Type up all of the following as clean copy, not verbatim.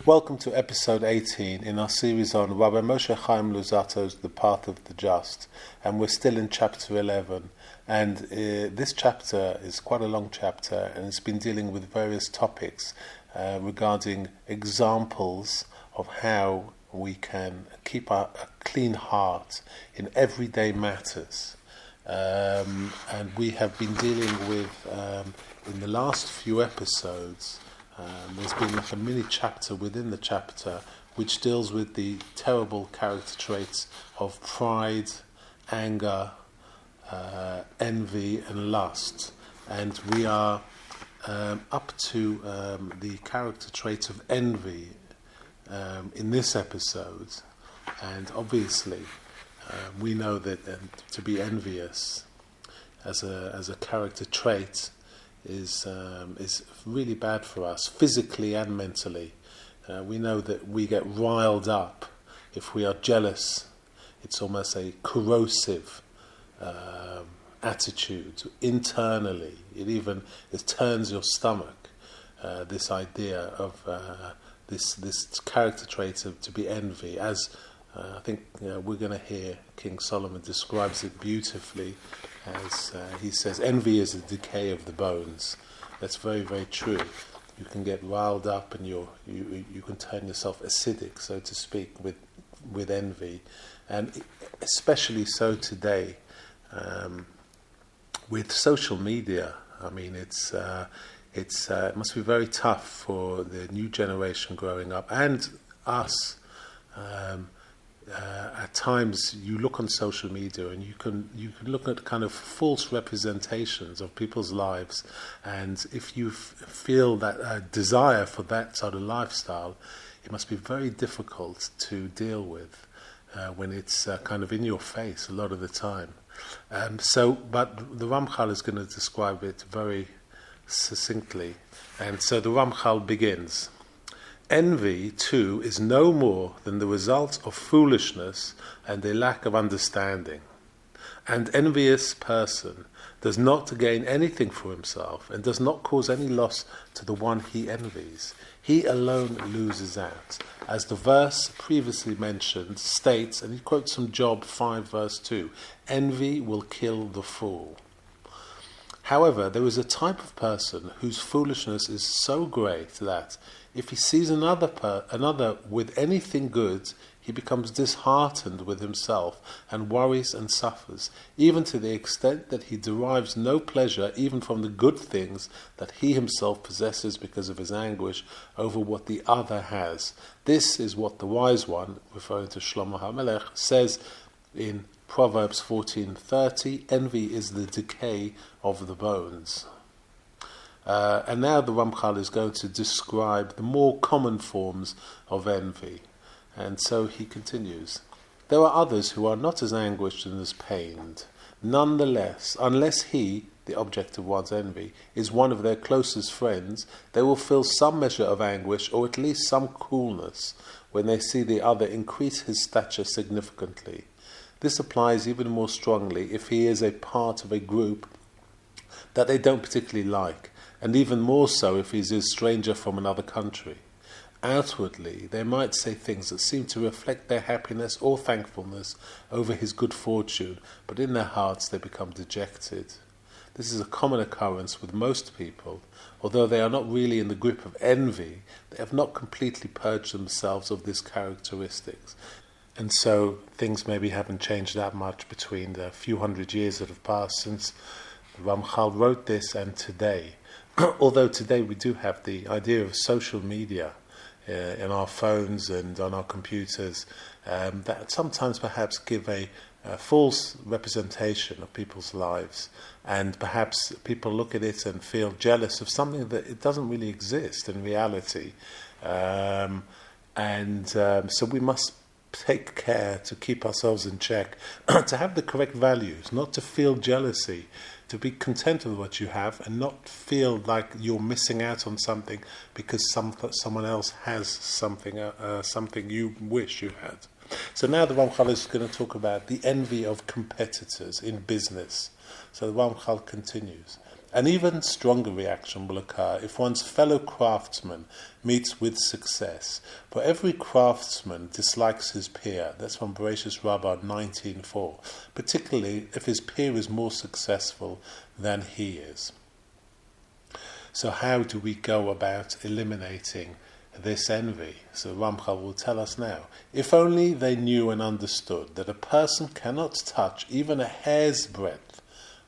Welcome to episode 18 in our series on Rabbi Moshe Chaim Luzzatto's The Path of the Just, and we're still in chapter 11. And this chapter is quite a long chapter, and it's been dealing with various topics regarding examples of how we can keep a clean heart in everyday matters. And we have been dealing with, in the last few episodes, there's been like a mini chapter within the chapter which deals with the terrible character traits of pride, anger, envy and lust. And we are up to the character traits of envy in this episode. And obviously we know that to be envious as a character trait is really bad for us, physically and mentally. We know that we get riled up if we are jealous. It's almost a corrosive attitude internally. It turns your stomach. This idea of this character trait of to be envy, as I think we're going to hear King Solomon describes it beautifully, as he says, envy is a decay of the bones. That's very, very true. You can get riled up, and you can turn yourself acidic, so to speak, with envy, and especially so today with social media. I mean, it must be very tough for the new generation growing up and us. At times you look on social media and you can look at kind of false representations of people's lives, and if you feel that desire for that sort of lifestyle, it must be very difficult to deal with when it's kind of in your face a lot of the time. But the Ramchal is going to describe it very succinctly, and so the Ramchal begins. Envy, too, is no more than the result of foolishness and a lack of understanding. An envious person does not gain anything for himself and does not cause any loss to the one he envies. He alone loses out. As the verse previously mentioned states, and he quotes from Job 5 verse 2, envy will kill the fool. However, there is a type of person whose foolishness is so great that if he sees another with anything good, he becomes disheartened with himself and worries and suffers, even to the extent that he derives no pleasure even from the good things that he himself possesses because of his anguish over what the other has. This is what the wise one, referring to Shlomo HaMelech, says in Proverbs 14:30, envy is the decay of the bones. And now the Ramchal is going to describe the more common forms of envy. And so he continues. There are others who are not as anguished and as pained. Nonetheless, unless he, the object of one's envy, is one of their closest friends, they will feel some measure of anguish, or at least some coolness, when they see the other increase his stature significantly. This applies even more strongly if he is a part of a group that they don't particularly like, and even more so if he is a stranger from another country. Outwardly, they might say things that seem to reflect their happiness or thankfulness over his good fortune, but in their hearts they become dejected. This is a common occurrence with most people. Although they are not really in the grip of envy, they have not completely purged themselves of these characteristics. And so things maybe haven't changed that much between the few hundred years that have passed since Ramchal wrote this and today. Although today we do have the idea of social media in our phones and on our computers that sometimes perhaps give a false representation of people's lives, and perhaps people look at it and feel jealous of something that it doesn't really exist in reality. So we must take care to keep ourselves in check, to have the correct values, not to feel jealousy, to be content with what you have and not feel like you're missing out on something because someone else has something you wish you had. So now the Ramchal is going to talk about the envy of competitors in business. So the Ramchal continues. An even stronger reaction will occur if one's fellow craftsman meets with success. For every craftsman dislikes his peer. That's from Bereshis Rabbah 19:4. Particularly if his peer is more successful than he is. So how do we go about eliminating this envy? So Ramchal will tell us now. If only they knew and understood that a person cannot touch even a hair's breadth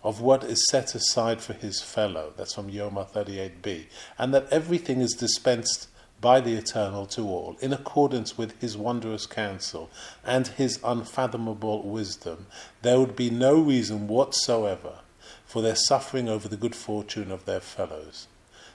of what is set aside for his fellow. That's from Yoma 38b. And that everything is dispensed by the Eternal to all, in accordance with his wondrous counsel and his unfathomable wisdom, there would be no reason whatsoever for their suffering over the good fortune of their fellows.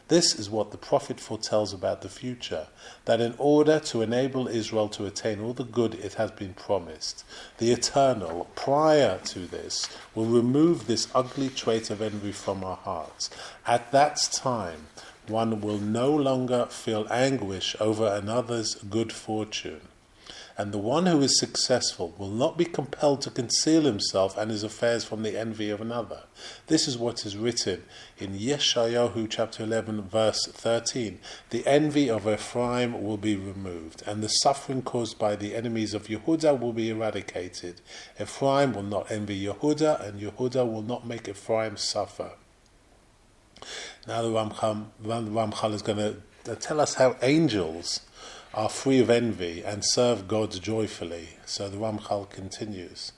This is what the prophet foretells about the future, that in order to enable Israel to attain all the good it has been promised, the Eternal, prior to this, will remove this ugly trait of envy from our hearts. At that time, one will no longer feel anguish over another's good fortune. And the one who is successful will not be compelled to conceal himself and his affairs from the envy of another. This is what is written in Yeshayahu chapter 11 verse 13. The envy of Ephraim will be removed, and the suffering caused by the enemies of Yehuda will be eradicated. Ephraim will not envy Yehuda, and Yehuda will not make Ephraim suffer. Now the Ramchal is going to tell us how angels are free of envy and serve God joyfully. So the Ramchal continues.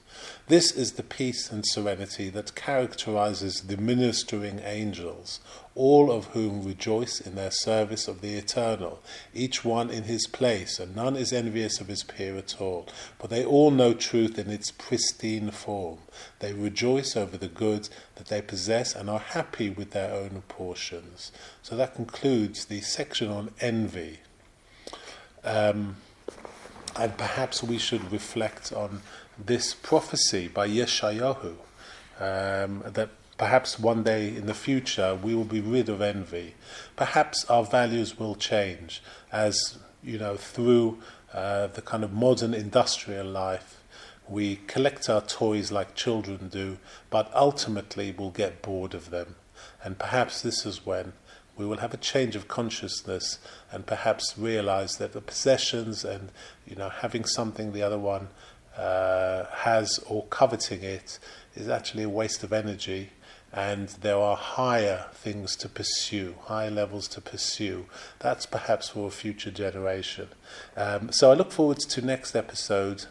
This is the peace and serenity that characterizes the ministering angels, all of whom rejoice in their service of the Eternal, each one in his place, and none is envious of his peer at all, but they all know truth in its pristine form. They rejoice over the good that they possess and are happy with their own portions. So that concludes the section on envy. And perhaps we should reflect on this prophecy by Yeshayahu, that perhaps one day in the future we will be rid of envy. Perhaps our values will change as, through the kind of modern industrial life, we collect our toys like children do, but ultimately we'll get bored of them. And perhaps this is when we will have a change of consciousness and perhaps realize that the possessions and, having something the other one has or coveting it is actually a waste of energy, and there are higher things to pursue, higher levels to pursue. That's perhaps for a future generation. So I look forward to next episode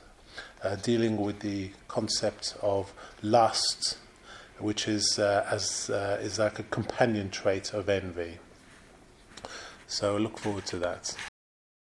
dealing with the concept of lust, which is like a companion trait of envy. So I look forward to that.